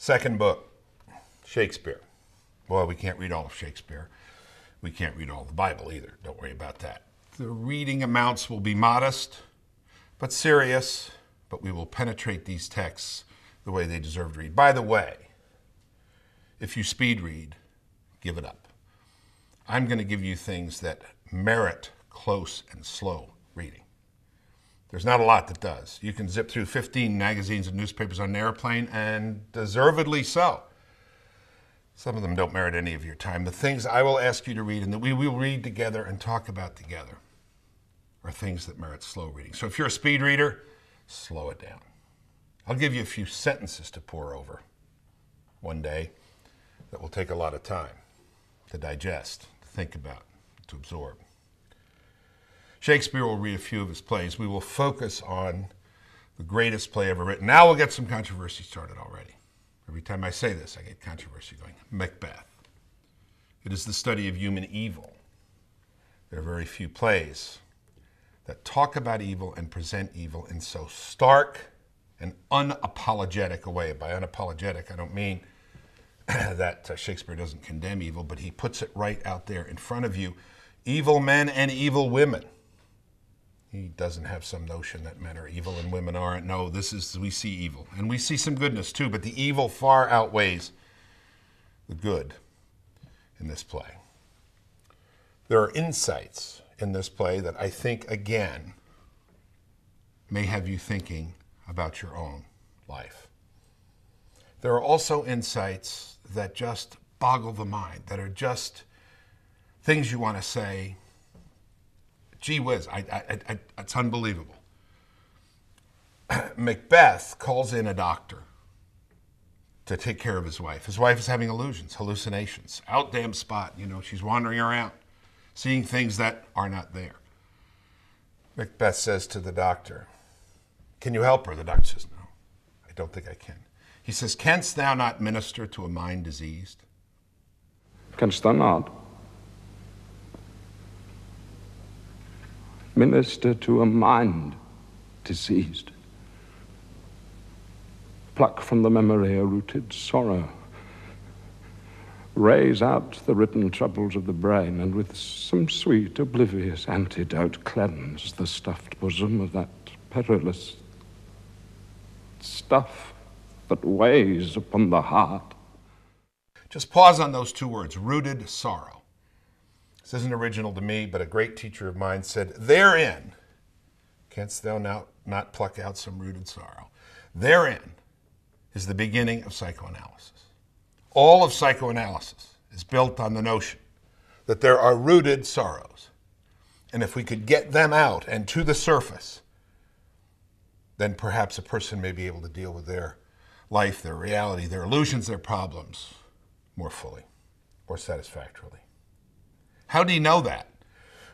Second book, Shakespeare. Well, we can't read all of Shakespeare. We can't read all of the Bible either. Don't worry about that. The reading amounts will be modest, but serious, but we will penetrate these texts the way they deserve to read. By the way, if you speed read, give it up. I'm going to give you things that merit close and slow reading. There's not a lot that does. You can zip through 15 magazines and newspapers on an airplane, and deservedly so. Some of them don't merit any of your time. The things I will ask you to read and that we will read together and talk about together are things that merit slow reading. So if you're a speed reader, slow it down. I'll give you a few sentences to pore over one day that will take a lot of time to digest, to think about, to absorb. Shakespeare will read a few of his plays. We will focus on the greatest play ever written. Now we'll get some controversy started already. Every time I say this, I get controversy going. Macbeth. It is the study of human evil. There are very few plays that talk about evil and present evil in so stark and unapologetic a way. By unapologetic, I don't mean that Shakespeare doesn't condemn evil, but he puts it right out there in front of you. Evil men and evil women. He doesn't have some notion that men are evil and women aren't. No, we see evil. And we see some goodness too, but the evil far outweighs the good in this play. There are insights in this play that I think, again, may have you thinking about your own life. There are also insights that just boggle the mind, that are just things you want to say, gee whiz, it's unbelievable. Macbeth calls in a doctor to take care of his wife. His wife is having illusions, hallucinations, out damn spot. She's wandering around, seeing things that are not there. Macbeth says to the doctor, "Can you help her?" The doctor says, "No, I don't think I can." He says, "Canst thou not minister to a mind diseased?" Canst thou not minister to a mind diseased? Pluck from the memory a rooted sorrow. Raise out the written troubles of the brain, and with some sweet, oblivious antidote cleanse the stuffed bosom of that perilous stuff that weighs upon the heart. Just pause on those two words, rooted sorrow. This isn't original to me, but a great teacher of mine said, "Therein, canst thou not pluck out some rooted sorrow?" Therein is the beginning of psychoanalysis. All of psychoanalysis is built on the notion that there are rooted sorrows. And if we could get them out and to the surface, then perhaps a person may be able to deal with their life, their reality, their illusions, their problems more fully, more satisfactorily. How do you know that?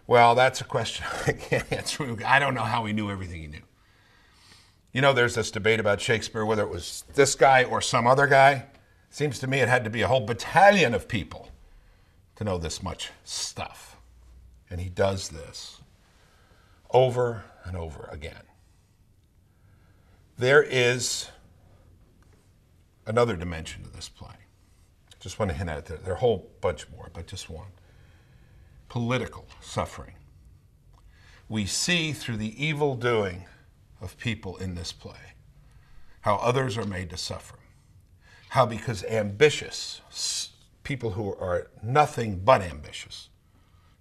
Well, that's a question I can't answer. I don't know how he knew everything he knew. There's this debate about Shakespeare, whether it was this guy or some other guy. Seems to me it had to be a whole battalion of people to know this much stuff. And he does this over and over again. There is another dimension to this play. Just want to hint at it. There are a whole bunch more, but just one. Political suffering. We see through the evil doing of people in this play how others are made to suffer. How because ambitious, people who are nothing but ambitious,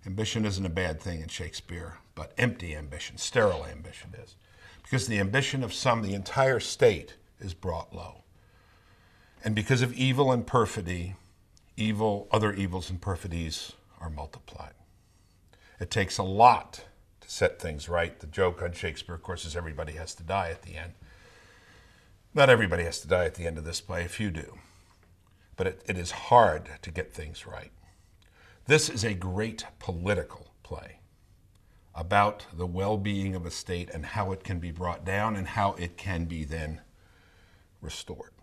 ambition isn't a bad thing in Shakespeare, but empty ambition, sterile ambition is. Because the ambition of some, the entire state is brought low. And because of evil and perfidy, other evils and perfidies are multiplied. It takes a lot to set things right. The joke on Shakespeare, of course, is everybody has to die at the end. Not everybody has to die at the end of this play, a few do. But it is hard to get things right. This is a great political play about the well-being of a state and how it can be brought down and how it can be then restored.